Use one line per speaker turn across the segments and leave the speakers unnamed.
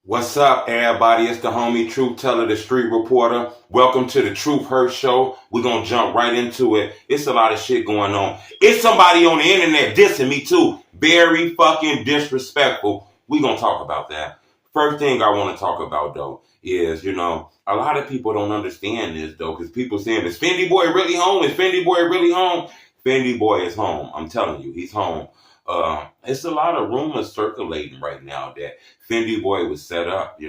What's up, everybody? It's the homie Truth Teller, the Street Reporter. Welcome to the Truth Hurt Show. We're going to jump right into it. It's a lot of shit going on. It's somebody on the internet dissing me too. Very fucking disrespectful. We're going to talk about that. First thing I want to talk about, though, is, a lot of people don't understand this, though, because people saying, is Fendi Boy really home? Is Fendi Boy really home? Fendi Boy is home. I'm telling you, he's home. It's a lot of rumors circulating right now that Fendi Boy was set up.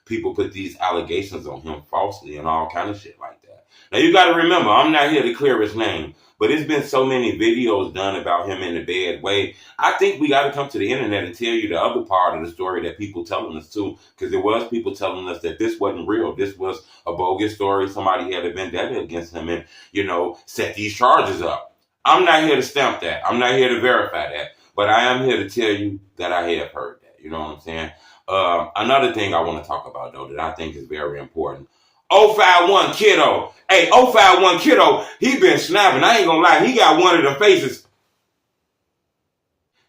People put these allegations on him falsely and all kind of shit like that. Now you got to remember, I'm not here to clear his name, but it's been so many videos done about him in a bad way. I think we got to come to the internet and tell you the other part of the story that people telling us too, because there was people telling us that this wasn't real. This was a bogus story. Somebody had a vendetta against him and, set these charges up. I'm not here to stamp that. I'm not here to verify that. But I am here to tell you that I have heard that. You know what I'm saying? Another thing I want to talk about, though, that I think is very important. 051 Kiddo. Hey, 051 Kiddo, he been snapping. I ain't going to lie. He got one of them faces.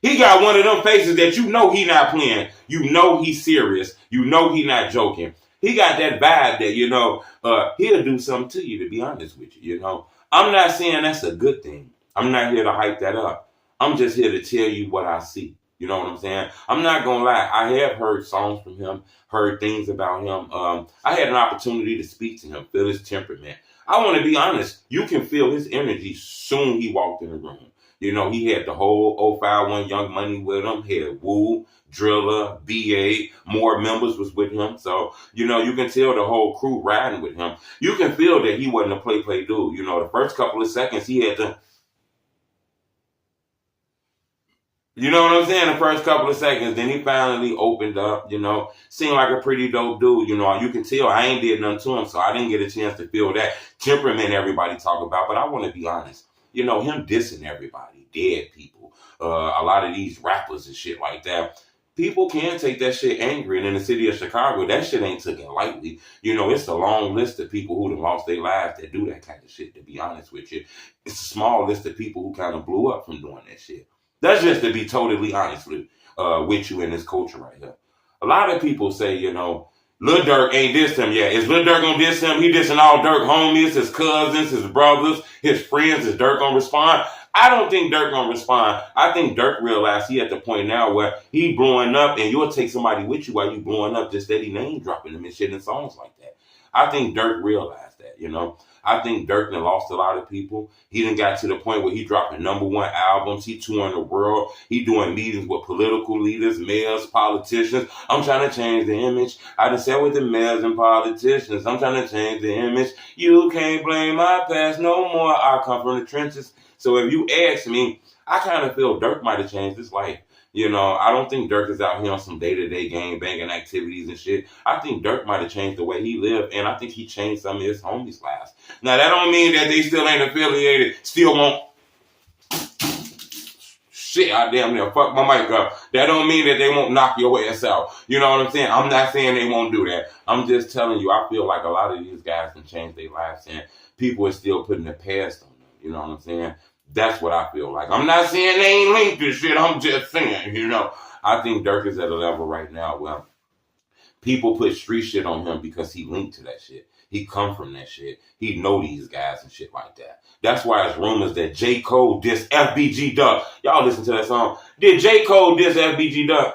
He got one of them faces that you know he not playing. You know he's serious. You know he not joking. He got that vibe that, he'll do something to you, to be honest with you, I'm not saying that's a good thing. I'm not here to hype that up. I'm just here to tell you what I see. You know what I'm saying? I'm not going to lie. I have heard songs from him, heard things about him. I had an opportunity to speak to him, feel his temperament. I want to be honest. You can feel his energy soon he walked in the room. He had the whole 051 Young Money with him. He had Woo, Driller, BA, more members was with him. So, you can tell the whole crew riding with him. You can feel that he wasn't a play dude. The first couple of seconds he had to... You know what I'm saying? The first couple of seconds, then he finally opened up, seemed like a pretty dope dude, you can tell I ain't did nothing to him, so I didn't get a chance to feel that temperament everybody talk about, but I want to be honest, him dissing everybody, dead people, a lot of these rappers and shit like that, people can take that shit angry, and in the city of Chicago, that shit ain't taken lightly, it's a long list of people who done lost their lives that do that kind of shit, to be honest with you, it's a small list of people who kind of blew up from doing that shit. That's just to be totally honest with you in this culture right here. A lot of people say, Lil Durk ain't dissed him yet. Is Lil Durk gonna diss him? He dissing all Durk homies, his cousins, his brothers, his friends. Is Durk gonna respond? I don't think Durk gonna respond. I think Durk realized he at the point now where he blowing up and you'll take somebody with you while you blowing up, just steady name dropping them and shit in songs like that. I think Durk realized that, I think Durk done lost a lot of people. He done got to the point where he dropping #1 albums. He touring the world. He doing meetings with political leaders, mayors, politicians. I'm trying to change the image. I done sat with the mayors and politicians. I'm trying to change the image. You can't blame my past no more. I come from the trenches. So if you ask me, I kind of feel Durk might have changed his life. I don't think Durk is out here on some day-to-day game banging activities and shit. I think Durk might have changed the way he lived, and I think he changed some of his homies' lives. Now, that don't mean that they still ain't affiliated, still won't... Shit, I damn near fuck my mic up. That don't mean that they won't knock your ass out. You know what I'm saying? I'm not saying they won't do that. I'm just telling you, I feel like a lot of these guys can change their lives, and people are still putting the past on them. You know what I'm saying? That's what I feel like. I'm not saying they ain't linked to shit. I'm just saying, I think Durk is at a level right now where people put street shit on him because he linked to that shit. He come from that shit. He know these guys and shit like that. That's why it's rumors that J. Cole diss FBGButta. Y'all listen to that song. Did J. Cole diss FBGButta?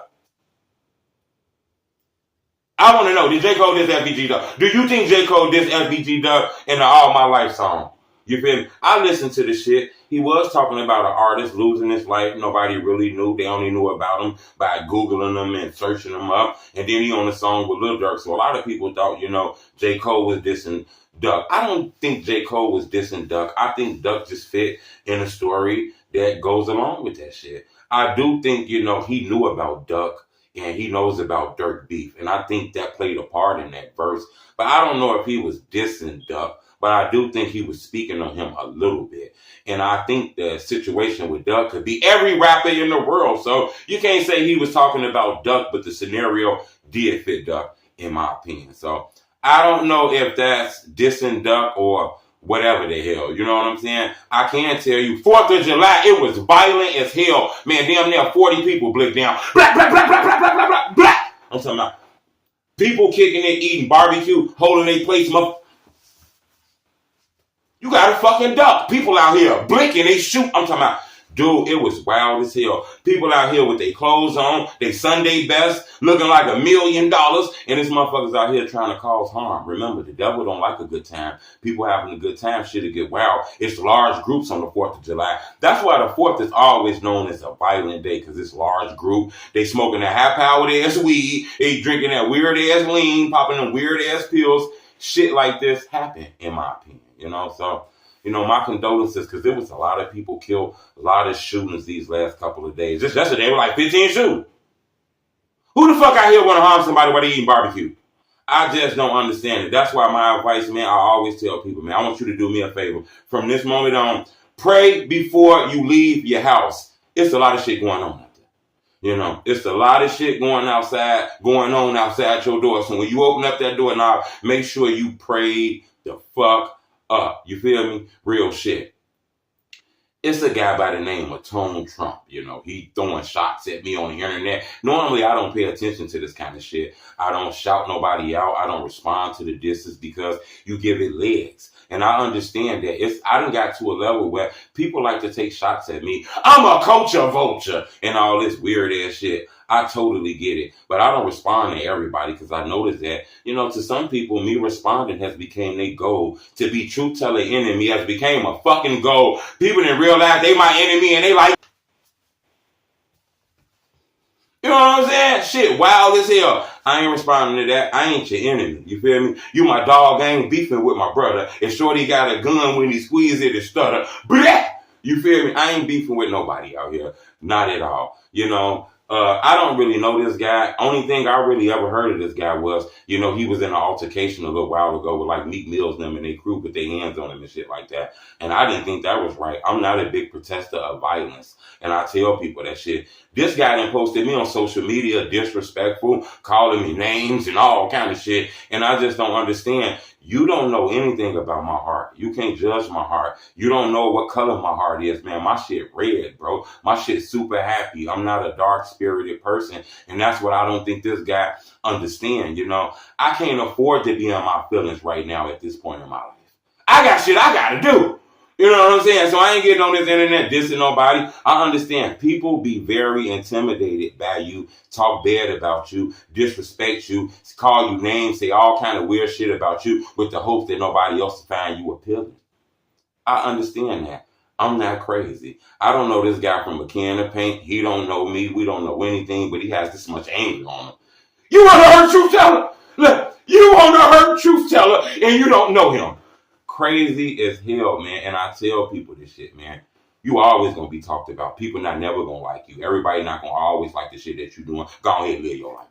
I want to know, did J. Cole diss FBGButta? Do you think J. Cole diss FBGButta in the All My Life song? You feel me? I listened to the shit. He was talking about an artist losing his life. Nobody really knew. They only knew about him by Googling him and searching him up. And then he on a song with Lil Durk. So a lot of people thought, J. Cole was dissing Duck. I don't think J. Cole was dissing Duck. I think Duck just fit in a story that goes along with that shit. I do think, he knew about Duck and he knows about Durk beef. And I think that played a part in that verse. But I don't know if he was dissing Duck. But I do think he was speaking on him a little bit. And I think the situation with Duck could be every rapper in the world. So you can't say he was talking about Duck, but the scenario did fit Duck, in my opinion. So I don't know if that's dissing Duck or whatever the hell. You know what I'm saying? I can tell you, 4th of July, it was violent as hell. Man, damn near 40 people blicked down. Black, black, black, black, black, black, black, black, black. I'm talking about People kicking it, eating barbecue, holding their plates. You got to fucking duck. People out here blinking, they shoot. I'm talking about, dude, it was wild as hell. People out here with their clothes on, their Sunday best, looking like $1 million, and this motherfuckers out here trying to cause harm. Remember, the devil don't like a good time. People having a good time, shit'll get wild. It's large groups on the 4th of July. That's why the 4th is always known as a violent day, because it's large group. They smoking that high-powered ass weed. They drinking that weird-ass lean, popping them weird-ass pills. Shit like this happened, in my opinion. So, my condolences, because there was a lot of people killed, a lot of shootings these last couple of days. Just yesterday, were like 15 shootings. Who the fuck out here want to harm somebody while they eating barbecue? I just don't understand it. That's why my advice, man, I always tell people, man, I want you to do me a favor. From this moment on, pray before you leave your house. It's a lot of shit going on out there. It's a lot of shit going on outside your door. So when you open up that door now, make sure you pray the fuck up. You feel me? Real shit. It's a guy by the name of Tone Trump. He throwing shots at me on the internet. Normally, I don't pay attention to this kind of shit. I don't shout nobody out. I don't respond to the disses because you give it legs. And I understand that. I done got to a level where people like to take shots at me. I'm a culture vulture and all this weird ass shit. I totally get it. But I don't respond to everybody because I noticed that, to some people, me responding has become their goal. To be truth-teller enemy has become a fucking goal. People didn't realize they my enemy and they like, you know what I'm saying? Shit, wild as hell. I ain't responding to that. I ain't your enemy. You feel me? You my dog. I ain't beefing with my brother. And shorty got a gun when he squeeze it and stutter. Blah! You feel me? I ain't beefing with nobody out here. Not at all. I don't really know this guy. Only thing I really ever heard of this guy was, he was in an altercation a little while ago with like Meek Mill's them and they crew put their hands on him and shit like that. And I didn't think that was right. I'm not a big protester of violence. And I tell people that shit. This guy done posted me on social media, disrespectful, calling me names and all kind of shit. And I just don't understand. You don't know anything about my heart. You can't judge my heart. You don't know what color my heart is, man. My shit red, bro. My shit super happy. I'm not a dark-spirited person. And that's what I don't think this guy understand, I can't afford to be in my feelings right now at this point in my life. I got shit I got to do. You know what I'm saying? So I ain't getting on this internet dissing nobody. I understand people be very intimidated by you, talk bad about you, disrespect you, call you names, say all kind of weird shit about you with the hope that nobody else will find you appealing. I understand that. I'm not crazy. I don't know this guy from a can of paint. He don't know me. We don't know anything, but he has this much anger on him. You want to hurt truth teller? Look, you want to hurt truth teller and you don't know him. Crazy as hell, man. And I tell people this shit, man. You always gonna be talked about. People not never gonna like you. Everybody not gonna always like the shit that you doing. Go ahead and live your life.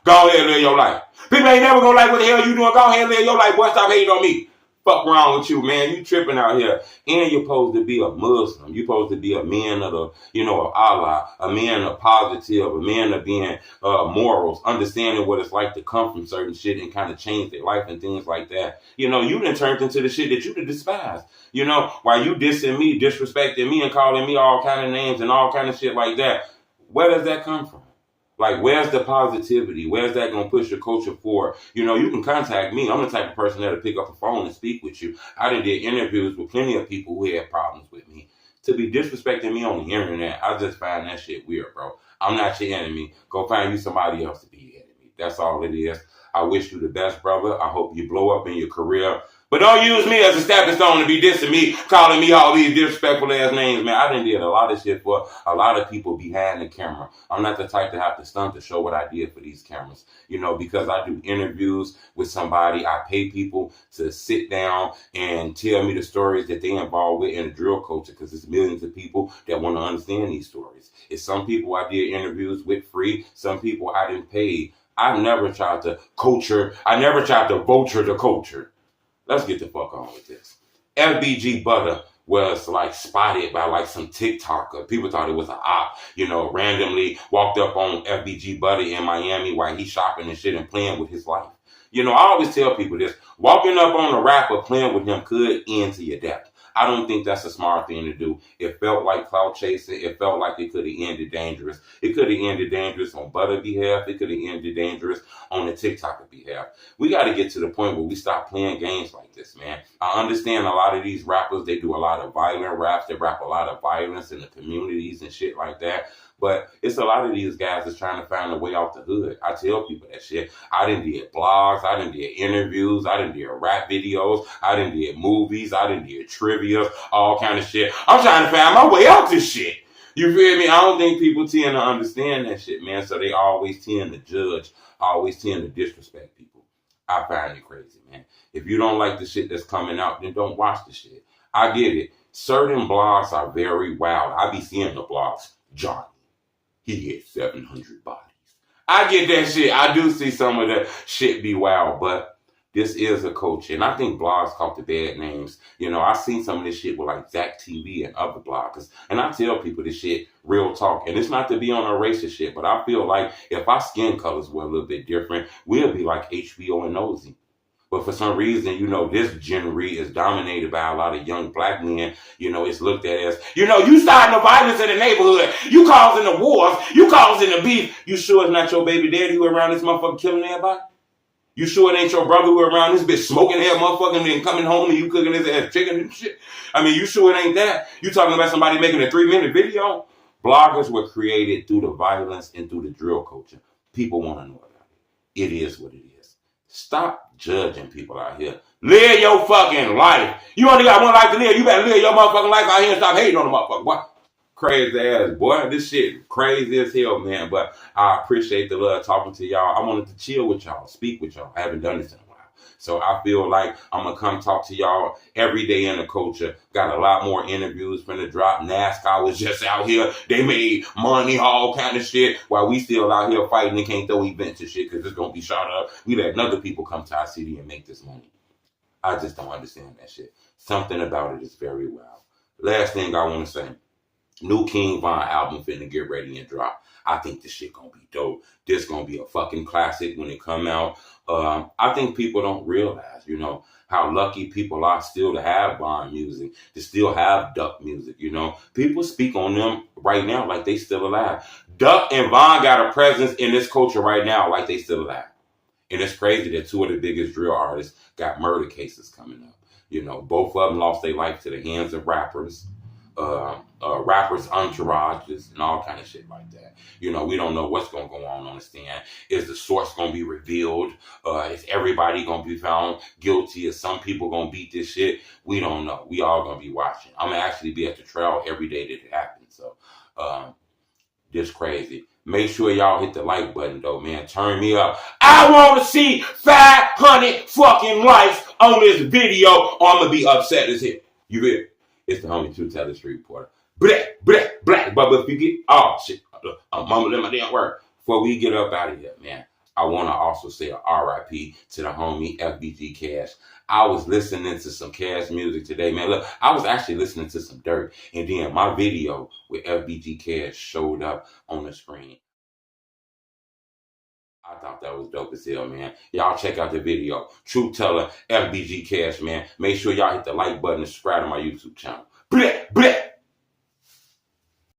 Go ahead and live your life. People ain't never gonna like what the hell you doing. Go ahead and live your life. Boy, stop hating on me. Fuck wrong with you, man. You tripping out here. And you're supposed to be a Muslim. You're supposed to be a man of the, of Allah, a man of positive, a man of being morals, understanding what it's like to come from certain shit and kind of change their life and things like that. You done turned into the shit that you despise. While you dissing me, disrespecting me and calling me all kind of names and all kind of shit like that. Where does that come from? Like, where's the positivity? Where's that going to push your culture forward? You can contact me. I'm the type of person that'll pick up a phone and speak with you. I done did interviews with plenty of people who had problems with me. To be disrespecting me on the internet, I just find that shit weird, bro. I'm not your enemy. Go find you somebody else to be your enemy. That's all it is. I wish you the best, brother. I hope you blow up in your career. But don't use me as a stepping stone to be dissing me, calling me all these disrespectful ass names, man. I done did a lot of shit for a lot of people behind the camera. I'm not the type to have to stunt to show what I did for these cameras. Because I do interviews with somebody, I pay people to sit down and tell me the stories that they involved with in the drill culture, because there's millions of people that want to understand these stories. It's some people I did interviews with free, some people I didn't pay. I never tried to culture. I never tried to vulture the culture. Let's get the fuck on with this. FBGButta was like spotted by like some TikToker. People thought it was an op, randomly walked up on FBGButta in Miami while he's shopping and shit and playing with his life. I always tell people this. Walking up on a rapper playing with him could end to your death. I don't think that's a smart thing to do. It felt like clout chasing. It felt like it could have ended dangerous. It could have ended dangerous on Butter behalf. It could have ended dangerous on the TikToker behalf. We got to get to the point where we stop playing games like this, man. I understand a lot of these rappers, they do a lot of violent raps. They rap a lot of violence in the communities and shit like that. But it's a lot of these guys that's trying to find a way out the hood. I tell people that shit. I done did blogs. I done did interviews. I done did rap videos. I done did movies. I done did trivia, all kind of shit. I'm trying to find my way out this shit. You feel me? I don't think people tend to understand that shit, man. So they always tend to judge, always tend to disrespect people. I find it crazy, man. If you don't like the shit that's coming out, then don't watch the shit. I get it. Certain blogs are very wild. I be seeing the blogs. Johnny, he hit 700 bodies. I get that shit. I do see some of that shit be wild, but this is a culture. And I think blogs caught the bad names. You know, I seen some of this shit with like Zach TV and other bloggers. And I tell people this shit, real talk. And it's not to be on a racist shit, but I feel like if our skin colors were a little bit different, we'll be like HBO and Nosy. But for some reason, you know, this genre is dominated by a lot of young black men. You know, it's looked at as, you know, you starting the violence in the neighborhood. You causing the wars. You causing the beef. You sure it's not your baby daddy who around this motherfucker killing everybody? You sure it ain't your brother who around this bitch smoking that motherfucker and then coming home and you cooking his ass chicken and shit? I mean, you sure it ain't that? You talking about somebody making a 3-minute video? Bloggers were created through the violence and through the drill culture. People want to know about it. It is what it is. Stop judging people out here. Live your fucking life. You only got one life to live. You better live your motherfucking life out here and stop hating on the motherfucker. What? Crazy ass, boy. This shit crazy as hell, man. But I appreciate the love talking to y'all. I wanted to chill with y'all, speak with y'all. I haven't done this in a while. So I feel like I'm going to come talk to y'all every day in the culture. Got a lot more interviews finna drop. NASCAR was just out here. They made money, all kind of shit, while we still out here fighting and can't throw events and shit because it's going to be shot up. We let other people come to our city and make this money. I just don't understand that shit. Something about it is very wild. Last thing I want to say. New KingVon album finna get ready and drop. I think this shit gonna be dope. This gonna be a fucking classic when it come out. I think people don't realize, you know, how lucky people are still to have Von music, to still have Duck music, you know. People speak on them right now like they still alive. Duck and Von got a presence in this culture right now like they still alive. And it's crazy that two of the biggest drill artists got murder cases coming up. You know, both of them lost their life to the hands of rappers. Rappers' entourages and all kind of shit like that. You know, we don't know what's going to go on the stand. Is the source going to be revealed? Is everybody going to be found guilty? Is some people going to beat this shit? We don't know. We all going to be watching. I'm going to actually be at the trial every day that it happens. So, this crazy. Make sure y'all hit the like button though, man. Turn me up. I want to see 500 fucking likes on this video or I'm going to be upset as hell. You ready? It's the homie True Teller Street Reporter. Black. But if you get, oh shit, I'm mumbling my damn word. Before we get up out of here, man, I want to also say a RIP to the homie FBG Cash. I was listening to some Cash music today, man. Look, I was actually listening to some Durk, and then my video with FBG Cash showed up on the screen. I thought that was dope as hell, man. Y'all check out the video. True Teller, FBG Cash, man. Make sure y'all hit the like button and subscribe to my YouTube channel. Bleh.